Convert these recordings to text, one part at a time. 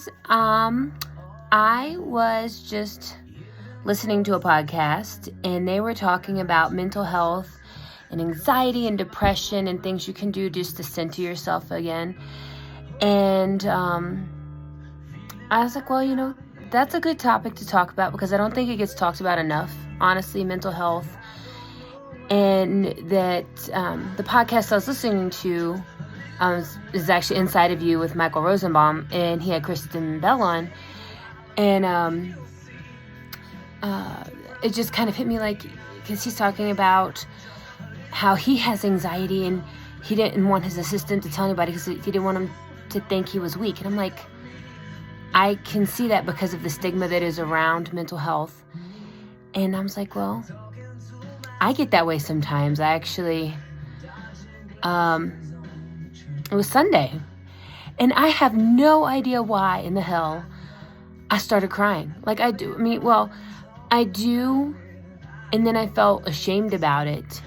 guys. I was just listening to a podcast and they were talking about mental health and anxiety and depression and things you can do just to center yourself again. And I was like, well, that's a good topic to talk about because I don't think it gets talked about enough, honestly, mental health. And that the podcast I was listening to is actually Inside of You with Michael Rosenbaum, and he had Kristen Bell on, and it just kind of hit me because he's talking about how he has anxiety and he didn't want his assistant to tell anybody because he didn't want him to think he was weak. And I'm like, I can see that because of the stigma that is around mental health. And I was like, well, I get that way sometimes. I actually, it was Sunday, and I have no idea why in the hell I started crying. I do, and then I felt ashamed about it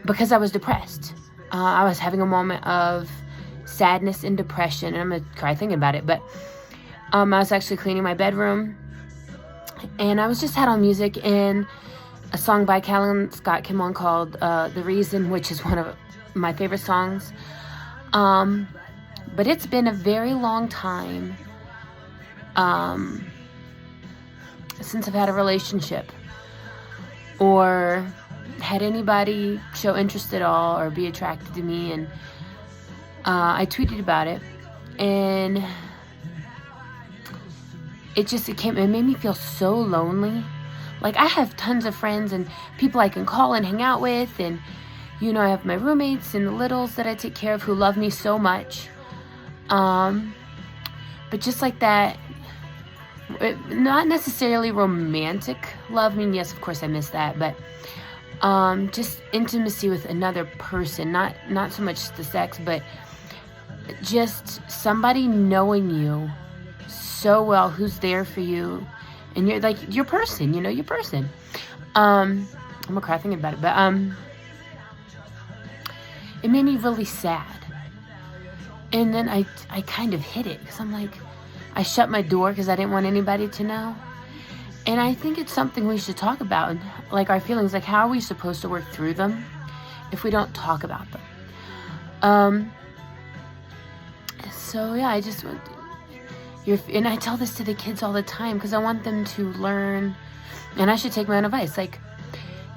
because I was depressed. I was having a moment of sadness and depression, and I'm going to cry thinking about it, but I was actually cleaning my bedroom, and I was just had on music, and a song by Callum Scott came on called The Reason, which is one of my favorite songs. But it's been a very long time since I've had a relationship or had anybody show interest at all or be attracted to me. And I tweeted about it, and it made me feel so lonely. I have tons of friends and people I can call and hang out with, and I have my roommates and the littles that I take care of who love me so much. But just like that, not necessarily romantic love. Yes, of course I miss that, but just intimacy with another person, not so much the sex, but just somebody knowing you so well, who's there for you, and you're your person, your person. I'm gonna cry thinking about it, but it made me really sad. And then I kind of hid it because I'm like, I shut my door because I didn't want anybody to know. And I think it's something we should talk about, and our feelings, how are we supposed to work through them if we don't talk about them? So yeah, I just went. And I tell this to the kids all the time because I want them to learn, and I should take my own advice.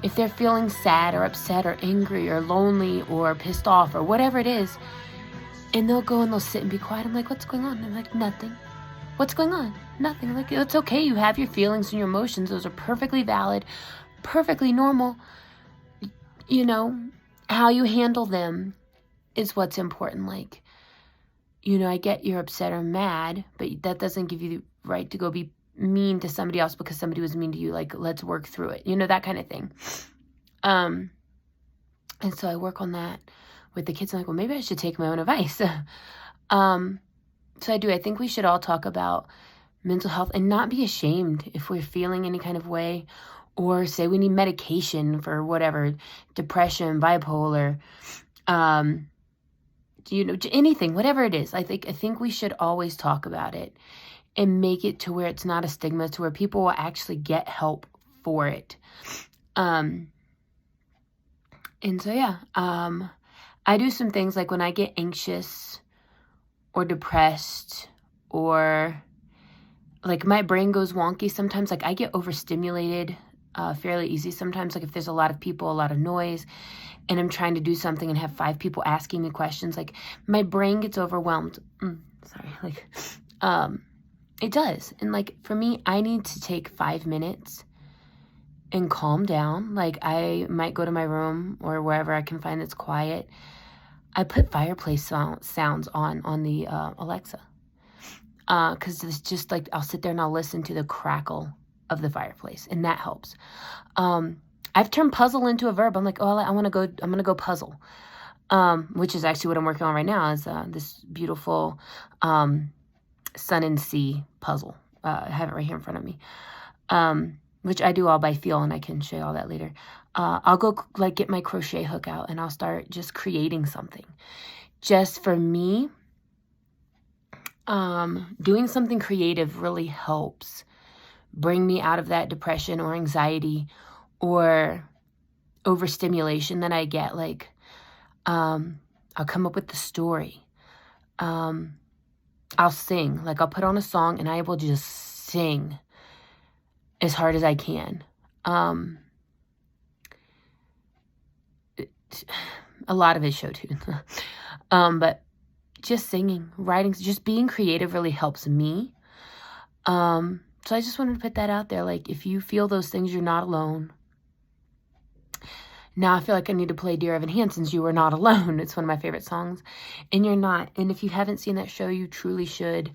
If they're feeling sad or upset or angry or lonely or pissed off or whatever it is, and they'll go and they'll sit and be quiet. I'm like, what's going on? And they're like, nothing. What's going on? Nothing. I'm like, it's okay. You have your feelings and your emotions. Those are perfectly valid, perfectly normal. How you handle them is what's important. I get you're upset or mad, but that doesn't give you the right to go be mean to somebody else because somebody was mean to you. Let's work through it. That kind of thing. And so I work on that with the kids. I'm like, well, maybe I should take my own advice. So I do. I think we should all talk about mental health and not be ashamed if we're feeling any kind of way, or say we need medication for whatever, depression, bipolar, anything, whatever it is. I think we should always talk about it and make it to where it's not a stigma, to where people will actually get help for it. And so, yeah, I do some things when I get anxious or depressed, or my brain goes wonky sometimes. I get overstimulated fairly easy sometimes. If there's a lot of people, a lot of noise, and I'm trying to do something and have 5 people asking me questions, my brain gets overwhelmed. It does. And for me, I need to take 5 minutes and calm down. I might go to my room or wherever I can find that's quiet. I put fireplace sounds on the Alexa. Because it's just I'll sit there and I'll listen to the crackle of the fireplace, and that helps. I've turned puzzle into a verb. I'm like, I'm gonna go puzzle. Which is actually what I'm working on right now, is this beautiful sun and sea puzzle. I have it right here in front of me. Which I do all by feel, and I can show you all that later. I'll go get my crochet hook out, and I'll start just creating something just for me. doing something creative really helps bring me out of that depression or anxiety or overstimulation that I get. Like, I'll come up with the story. I'll sing. Like, I'll put on a song and I will just sing as hard as I can. A lot of it show tunes. But just singing, writing, just being creative really helps me. So I just wanted to put that out there. Like, if you feel those things, you're not alone. Now I feel like I need to play Dear Evan Hansen's You Are Not Alone. It's one of my favorite songs. And you're not. And if you haven't seen that show, you truly should.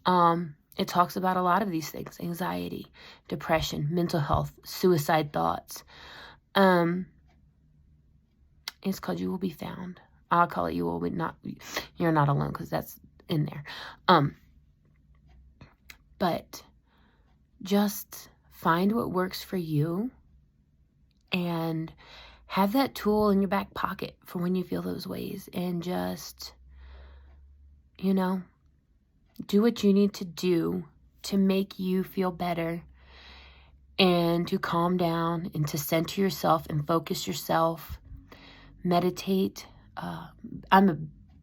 It talks about a lot of these things: anxiety, depression, mental health, suicide thoughts. It's called You Will Be Found. I'll call it You Will Be Not. You're Not Alone, because that's in there. But just find what works for you and have that tool in your back pocket for when you feel those ways, and just, do what you need to do to make you feel better and to calm down and to center yourself and focus yourself. Meditate. I'm a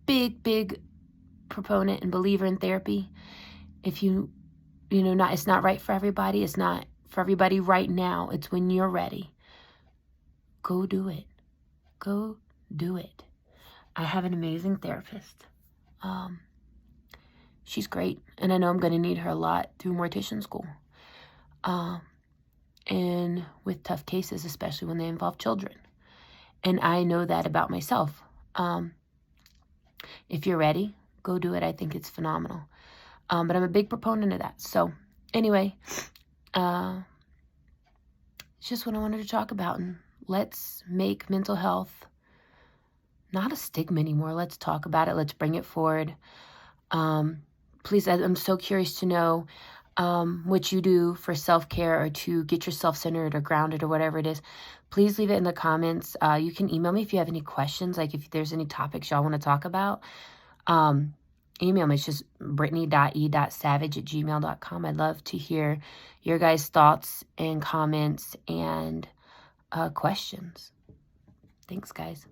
big proponent and believer in therapy. If it's not right for everybody. It's not for everybody right now. It's when you're ready. Go do it. Go do it. I have an amazing therapist. She's great. And I know I'm going to need her a lot through mortician school. And with tough cases, especially when they involve children. And I know that about myself. If you're ready, go do it. I think it's phenomenal. But I'm a big proponent of that. So anyway, it's just what I wanted to talk about. And let's make mental health not a stigma anymore. Let's talk about it. Let's bring it forward. Please, I'm so curious to know what you do for self-care or to get yourself centered or grounded or whatever it is. Please leave it in the comments. You can email me if you have any questions, like if there's any topics y'all want to talk about. Email me. It's just brittany.e.savage@gmail.com. I'd love to hear your guys' thoughts and comments and questions. Thanks, guys.